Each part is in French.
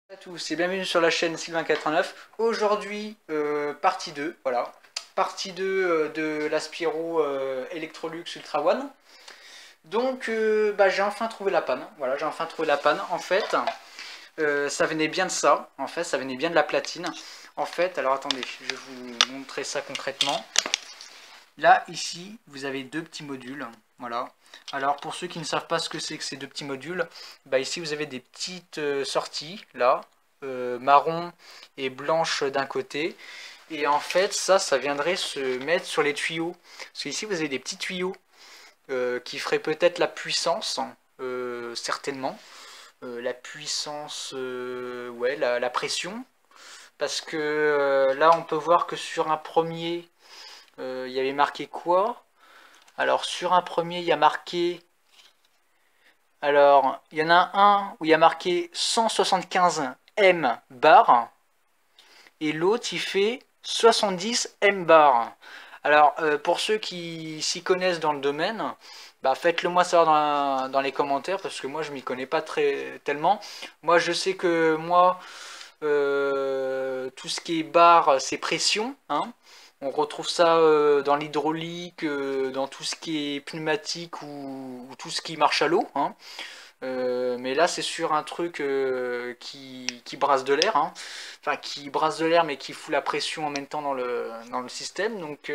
Bonjour à tous et bienvenue sur la chaîne Sylvain89. Aujourd'hui, partie 2, voilà. Partie 2 de l'Aspiro Electrolux Ultra One. Donc, j'ai enfin trouvé la panne. Voilà, j'ai enfin trouvé la panne. En fait, ça venait bien de ça. En fait, ça venait bien de la platine. En fait, alors attendez, je vais vous montrer ça concrètement. Là, ici, vous avez deux petits modules. Voilà. Alors, pour ceux qui ne savent pas ce que c'est que ces deux petits modules, ici, vous avez des petites sorties, là, marron et blanche d'un côté. Et en fait, ça viendrait se mettre sur les tuyaux. Parce qu'ici, vous avez des petits tuyaux qui feraient peut-être la puissance, certainement. La puissance, ouais, la pression. Parce que là, on peut voir que sur un premier, il y avait marqué quoi? Alors, sur un premier, il y a marqué... Alors, il y en a un où il y a marqué 175 M bar. Et l'autre, il fait 70 M bar. Alors, pour ceux qui s'y connaissent dans le domaine, faites-le moi savoir dans les commentaires, parce que moi, je m'y connais pas tellement. Moi, je sais que moi, tout ce qui est bar, c'est pression, hein. On retrouve ça dans l'hydraulique, dans tout ce qui est pneumatique ou tout ce qui marche à l'eau, hein. Mais là, c'est sur un truc qui brasse de l'air, hein. Enfin, qui brasse de l'air, mais qui fout la pression en même temps dans le système. Donc,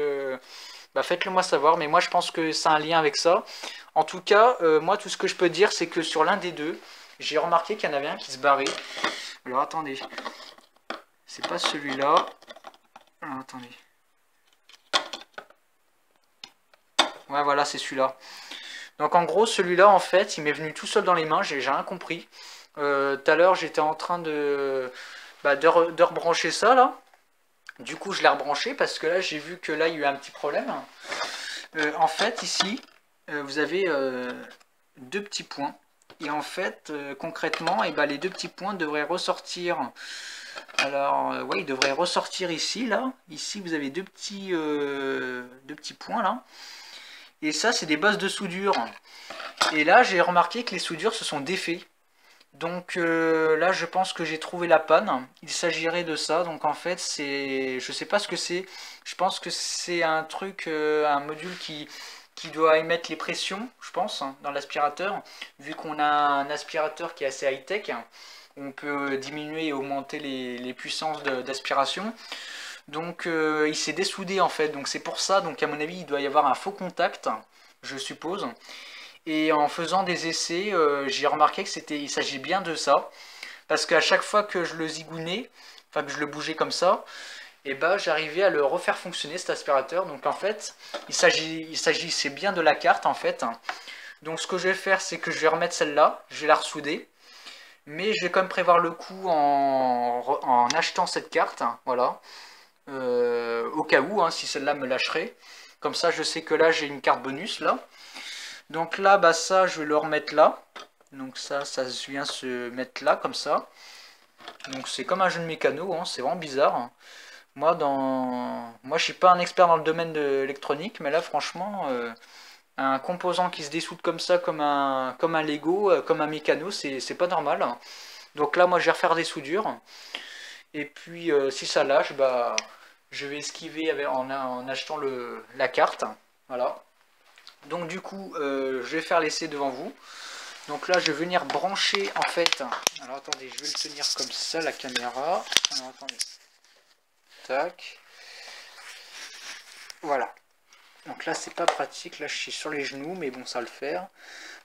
faites-le moi savoir. Mais moi, je pense que ça a un lien avec ça. En tout cas, moi, tout ce que je peux dire, c'est que sur l'un des deux, j'ai remarqué qu'il y en avait un qui se barrait. Alors, attendez. C'est pas celui-là. Alors, attendez. Ouais, voilà, c'est celui-là. Donc en gros, celui-là, en fait, il m'est venu tout seul dans les mains, j'ai rien compris. Tout à l'heure, j'étais en train de rebrancher ça, là. Du coup, je l'ai rebranché parce que là, j'ai vu que là, il y a eu un petit problème. En fait, ici, vous avez deux petits points. Et en fait, concrètement, les deux petits points devraient ressortir. Alors, ouais, ils devraient ressortir ici, là. Ici, vous avez deux petits points, là. Et ça, c'est des bosses de soudure. Et là, j'ai remarqué que les soudures se sont défaites. Donc là, je pense que j'ai trouvé la panne. Il s'agirait de ça. Donc en fait, je sais pas ce que c'est. Je pense que c'est un truc, un module qui doit émettre les pressions, je pense, hein, dans l'aspirateur. Vu qu'on a un aspirateur qui est assez high-tech, on peut diminuer et augmenter les puissances d'aspiration. Donc il s'est dessoudé en fait, donc c'est pour ça, donc à mon avis il doit y avoir un faux contact, je suppose. Et en faisant des essais, j'ai remarqué il s'agit bien de ça, parce qu'à chaque fois que je le zigounais, enfin que je le bougeais comme ça, et j'arrivais à le refaire fonctionner cet aspirateur. Donc en fait, il s'agissait bien de la carte en fait. Donc ce que je vais faire, c'est que je vais remettre celle-là, je vais la ressouder. Mais je vais quand même prévoir le coup en achetant cette carte, voilà. Au cas où, hein, si celle-là me lâcherait. Comme ça, je sais que là, j'ai une carte bonus, là. Donc là, ça, je vais le remettre là. Donc ça vient se mettre là, comme ça. Donc c'est comme un jeu de mécano, hein, c'est vraiment bizarre, hein. Moi, je suis pas un expert dans le domaine de l'électronique, mais là, franchement, un composant qui se dessoude comme ça, comme un Lego, comme un mécano, c'est pas normal, hein. Donc là, moi, je vais refaire des soudures. Et puis, si ça lâche, je vais esquiver en achetant la carte. Voilà. Donc du coup, je vais faire l'essai devant vous. Donc là, je vais venir brancher en fait. Alors attendez, je vais le tenir comme ça, la caméra. Alors attendez. Tac. Voilà. Donc là, c'est pas pratique. Là, je suis sur les genoux, mais bon, ça va le faire.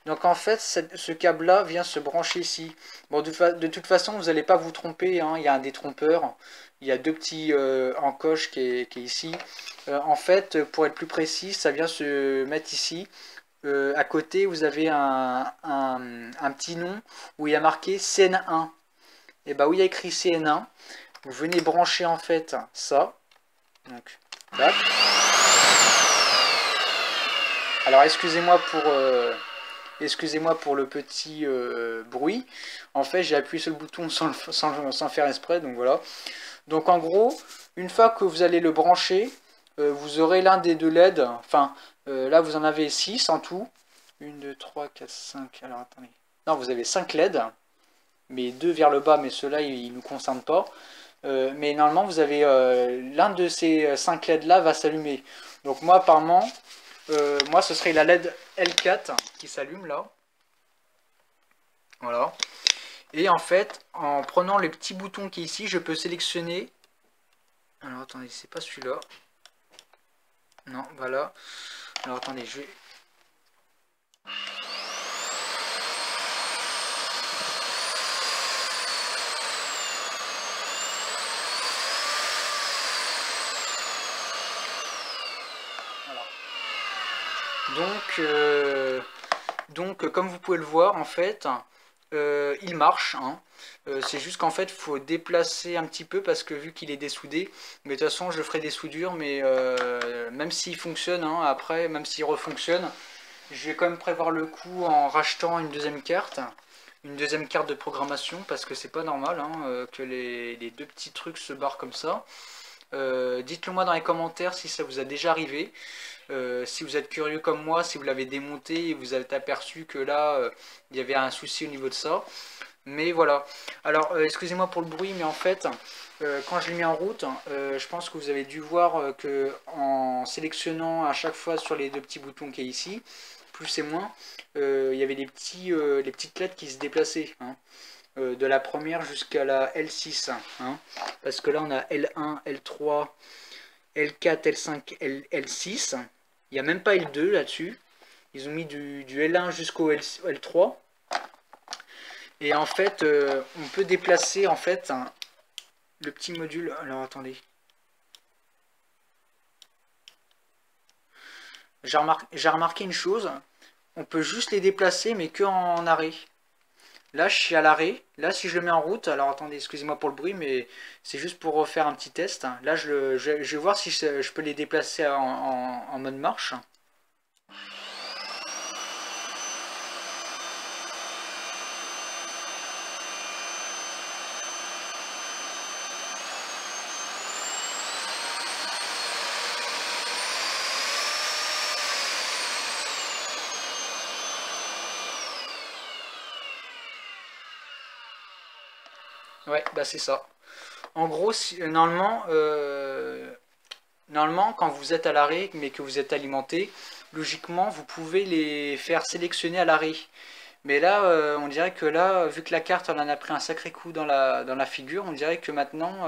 Donc en fait, ce câble-là vient se brancher ici. Bon, de toute façon, vous n'allez pas vous tromper, hein. Il y a un détrompeur. Il y a deux petits encoches qui est ici. En fait, pour être plus précis, ça vient se mettre ici. À côté, vous avez un petit nom où il y a marqué CN1. Et où il y a écrit CN1, vous venez brancher en fait ça. Donc, tac. Alors excusez-moi pour le petit bruit. En fait, j'ai appuyé sur le bouton sans faire exprès, donc voilà. Donc en gros, une fois que vous allez le brancher, vous aurez l'un des deux LED. Enfin, là, vous en avez 6 en tout. 1, 2, 3, 4, 5. Alors attendez. Non, vous avez 5 LED. mais 2 vers le bas, mais ceux-là, ils ne nous concernent pas. Mais normalement, vous avez l'un de ces 5 LED là va s'allumer. Donc moi, apparemment, moi, ce serait la LED L4 qui s'allume là. Voilà. Et en fait, en prenant le petit bouton qui est ici, je peux sélectionner. Alors attendez, c'est pas celui-là. Non, voilà. Alors attendez, je vais. Voilà. Donc, comme vous pouvez le voir, en fait, il marche. Hein. C'est juste qu'en fait, il faut déplacer un petit peu parce que vu qu'il est dessoudé, mais de toute façon, je ferai des soudures, mais même s'il fonctionne, hein, après, même s'il refonctionne, je vais quand même prévoir le coup en rachetant une deuxième carte de programmation, parce que c'est pas normal hein, que les 2 petits trucs se barrent comme ça. Dites-le moi dans les commentaires si ça vous a déjà arrivé. Si vous êtes curieux comme moi, si vous l'avez démonté et vous avez aperçu que là, il y avait un souci au niveau de ça. Mais voilà. Alors, excusez-moi pour le bruit, mais en fait, quand je l'ai mis en route, je pense que vous avez dû voir que en sélectionnant à chaque fois sur les 2 petits boutons qui est ici, plus et moins, il y avait les petites lettres qui se déplaçaient. Hein. De la première jusqu'à la L6. Hein, parce que là, on a L1, L3, L4, L5, L6. Il n'y a même pas L2 là-dessus. Ils ont mis du L1 jusqu'au L3. Et en fait, on peut déplacer en fait le petit module. Alors attendez. J'ai remarqué une chose. On peut juste les déplacer, mais que en arrêt. Là, je suis à l'arrêt. Là, si je le mets en route, alors attendez, excusez-moi pour le bruit, mais c'est juste pour refaire un petit test. Là, je vais voir si je peux les déplacer en mode marche. Ouais, bah c'est ça. En gros, normalement, quand vous êtes à l'arrêt, mais que vous êtes alimenté, logiquement, vous pouvez les faire sélectionner à l'arrêt. Mais là, on dirait que là, vu que la carte elle en a pris un sacré coup dans la figure, on dirait que maintenant,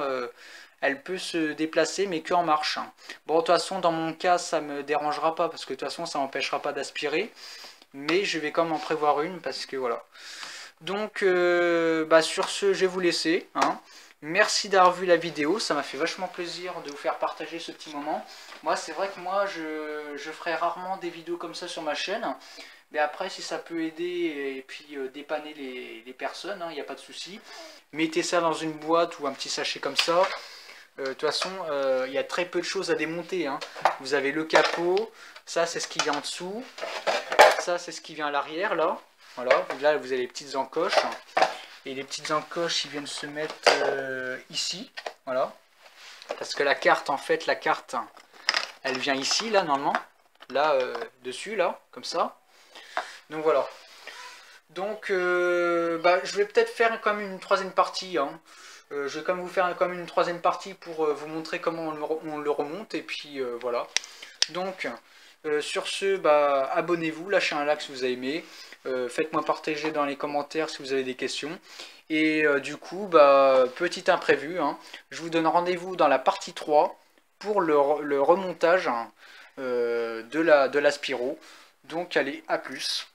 elle peut se déplacer, mais que en marche. Bon, de toute façon, dans mon cas, ça me dérangera pas, parce que de toute façon, ça m'empêchera pas d'aspirer. Mais je vais quand même en prévoir une, parce que voilà. Donc, bah, sur ce, je vais vous laisser. Hein. Merci d'avoir vu la vidéo, ça m'a fait vachement plaisir de vous faire partager ce petit moment. Moi, c'est vrai que moi, je ferai rarement des vidéos comme ça sur ma chaîne. Mais après, si ça peut aider et puis dépanner les personnes, il n'y a pas de souci. Mettez ça dans une boîte ou un petit sachet comme ça. De toute façon, il y a très peu de choses à démonter. Hein. Vous avez le capot, ça c'est ce qui vient en dessous. Ça c'est ce qui vient à l'arrière là. Voilà, là vous avez les petites encoches. Et les petites encoches, ils viennent se mettre ici. Voilà. Parce que la carte, en fait, elle vient ici, là, normalement. Là, dessus, là, comme ça. Donc voilà. Donc, bah, je vais peut-être faire comme une 3e partie. Hein. Je vais quand même vous faire comme une 3e partie pour vous montrer comment on le remonte. Et puis, voilà. Donc, sur ce, bah, abonnez-vous, lâchez un like si vous avez aimé. Faites-moi partager dans les commentaires si vous avez des questions. Et du coup, bah, petit imprévu, hein, je vous donne rendez-vous dans la partie 3 pour le remontage hein, de la Spyro. Donc allez, à plus.